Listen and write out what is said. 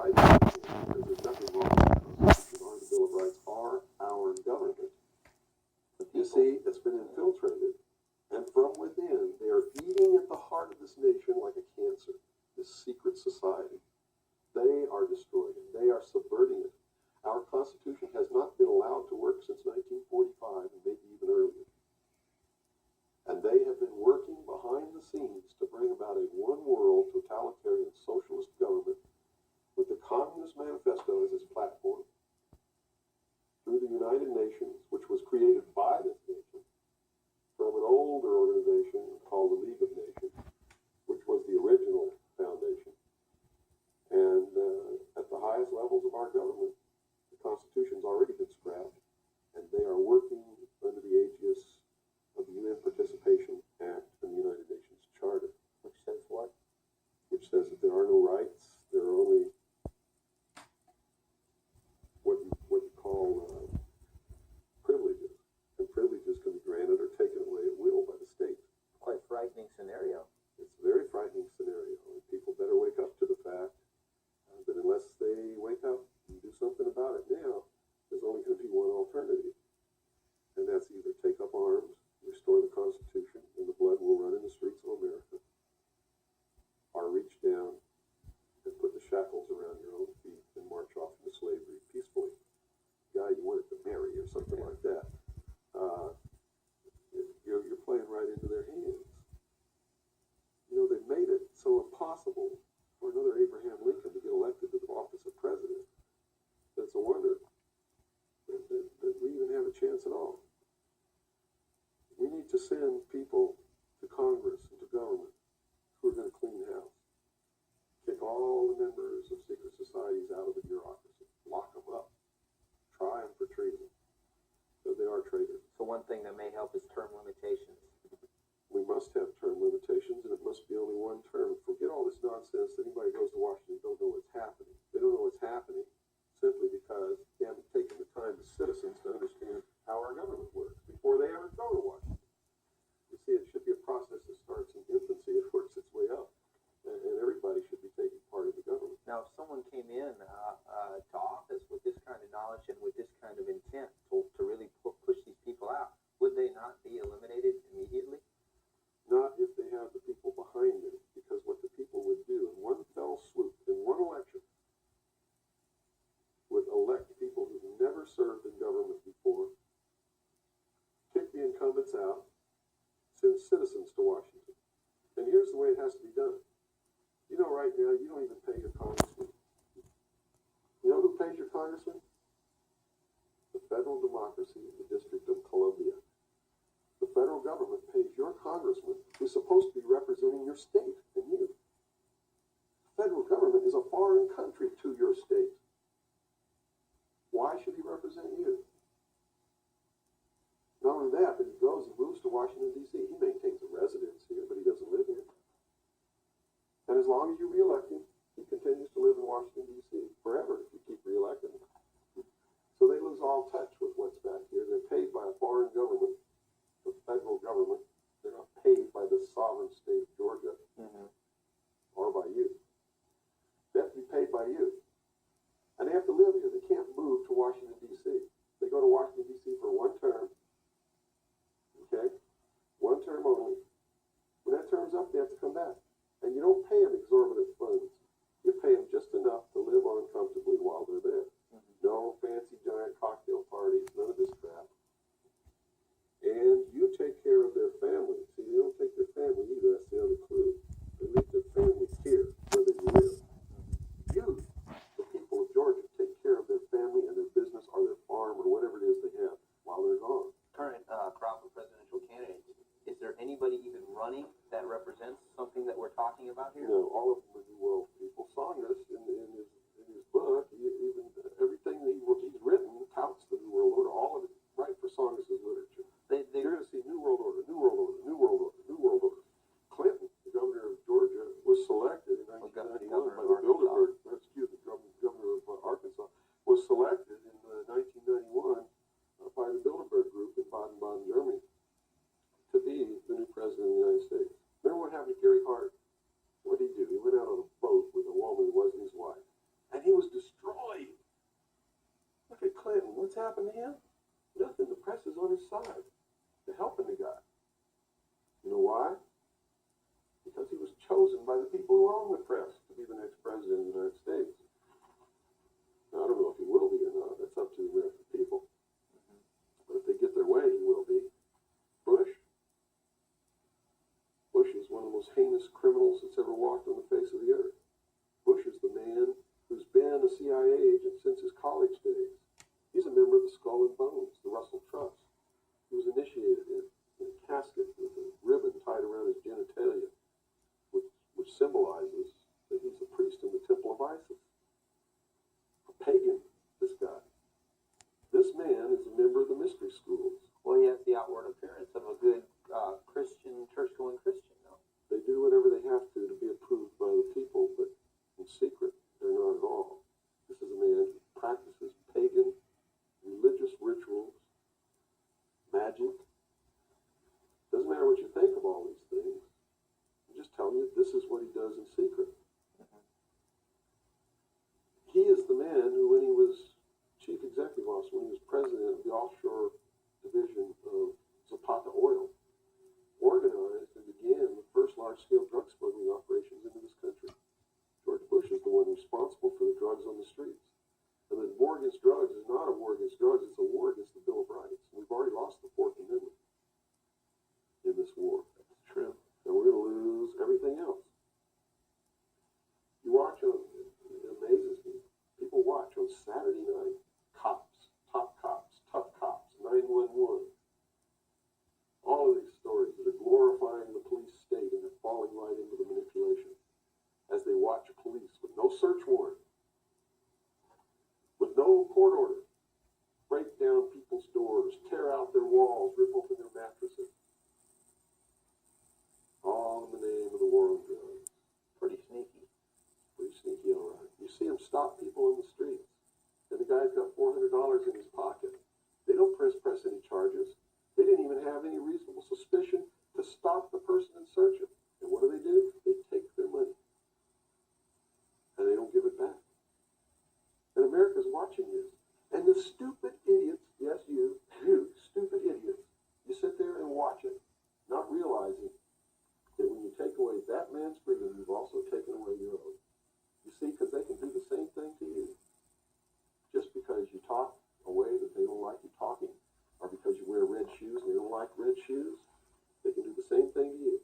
rights because there's nothing wrong with the Constitution or the Bill of Rights are our government. You see, it's been infiltrated, and from within, they are eating at the heart of this nation like a cancer, this secret society. They are destroying it. They are subverting it. Our Constitution has not been allowed to work since 1945, and maybe even earlier. And they have been working behind the scenes to bring about a one-world, totalitarian, socialist government with the Communist Manifesto as its platform through the United Nations, which was created by this nation from an older organization called the League of Nations, which was the original foundation. And at the highest levels of our government, the Constitution's already been scrapped, and they are working under the aegis of the UN Participation Act and the United Nations Charter. Which says what? Which says that there are no rights, there are only what you call privileges. And privileges can be granted or taken away at will by the state. Quite frightening scenario. It's a very frightening scenario. And people better wake up to the fact that unless they wake up and do something about it now, there's only going to be one alternative. And that's either take up arms, restore the Constitution, and the blood will run in the streets of America, or reach down and put the shackles around your own feet and march off into slavery peacefully. Guy you wanted to marry or something like that. You're playing right into their hands. You know, they've made it so impossible for another Abraham Lincoln to get elected to the office of president. It's a wonder that we even have a chance at all. We need to send people to Congress and to government who are going to clean house. Kick all the members of secret societies out of the bureaucracy. Lock them up. Try them for treason. Because they are traitors. So one thing that may help is term limitations. We must have term limitations, and it must be only one term. Forget all this nonsense that anybody goes to Washington and don't know what's happening. They don't know what's happening simply because they haven't taken the time as citizens to understand how our government works before they ever go to Washington. You see, it should be a process that starts in infancy and works its way up, and everybody should be taking part in the government. Now, if someone came in to office with this kind of knowledge and with this kind of intent to really push these people out, would they not be eliminated immediately? Not if they have the people behind them, because what the people would do in one fell swoop, in one election, would elect people who've never served in government before, kick the incumbents out, send citizens to Washington. And here's the way it has to be done. You know, right now, you don't even pay your congressman. You know who pays your congressman? The federal democracy of the District of Columbia. The federal government pays your congressman, who's supposed to be representing your state and you. The federal government is a foreign country to your state. Why should he represent you? Not only that, but he goes and moves to Washington, D.C. He maintains a residence here, but he doesn't live here. And as long as you reelect him, he continues to live in Washington, D.C. forever if you keep reelecting him. So they lose all touch with what's back here. They're paid by a foreign government, the federal government. They're not paid by the sovereign state of Georgia or by you. They have to be paid by you. And they have to live here. They can't move to Washington, D.C. They go to Washington, D.C. for one term. Okay? One term only. When that term's up, they have to come back. And you don't pay them exorbitant funds. You pay them just enough to live on comfortably while they're there. No fancy giant cocktail parties, none of this crap. And you take care of their family. See, they don't take their family either. That's the other clue. They leave their families here where they live. You, the people of Georgia, take care of their family and their business or their farm or whatever it is they have while they're gone. Current crop of presidential candidates, is there anybody even running that represents something that we're talking about here? No, all of them are New World people. Saunders happened to him? Nothing. The press is on his side. They're helping the guy. You know why? Because he was chosen by the people who own the press to be the next president of the United States. Now, I don't know if he will be or not. That's up to the American people. But if they get their way, he will be. Bush is one of the most heinous criminals that's ever walked on the face of the earth. Bush is the man who's been a CIA agent since his college days. He's a member of the Skull and Bones, the Russell Trust. He was initiated in a casket with a ribbon tied around his genitalia, which symbolizes that he's a priest in the Temple of Isis. A pagan, this guy. This man is a member of the mystery schools. Well, he has the outward appearance of a good Christian, church-going Christian, though. They do whatever they have to be approved by the people, but in secret, they're not at all. This is a man who practices pagan religious rituals, magic. Doesn't matter what you think of all these things. I'm just telling you, this is what he does in secret. He is the man who, when he was chief executive officer, when he was president of the offshore division of Zapata Oil, organized and began the first large-scale drug smuggling operations into this country. George Bush is the one responsible for the drugs on the streets. And the war against drugs is not a war against drugs, it's a war against the Bill of Rights. We've already lost the Fourth Amendment in this war. That's true. And we're going to lose everything else. You watch on, it amazes me. People watch on Saturday night, cops, tough cops, 911. All of these stories that are glorifying the police state and they're falling right into the manipulation as they watch police with no search warrant, with no court order, break down people's doors, tear out their walls, rip open their mattresses. All in the name of the war on drugs. Pretty sneaky. Pretty sneaky, all right. You see them stop people in the streets, and the guy's got $400 in his pocket. They don't press any charges. They didn't even have any reasonable suspicion to stop the person and search him. And what do? They take their money. And they don't give it back. And America's watching this. And the stupid idiots, yes, you stupid idiots, you sit there and watch it, not realizing that when you take away that man's freedom, you've also taken away your own. You see, because they can do the same thing to you. Just because you talk a way that they don't like you talking, or because you wear red shoes and they don't like red shoes, they can do the same thing to you.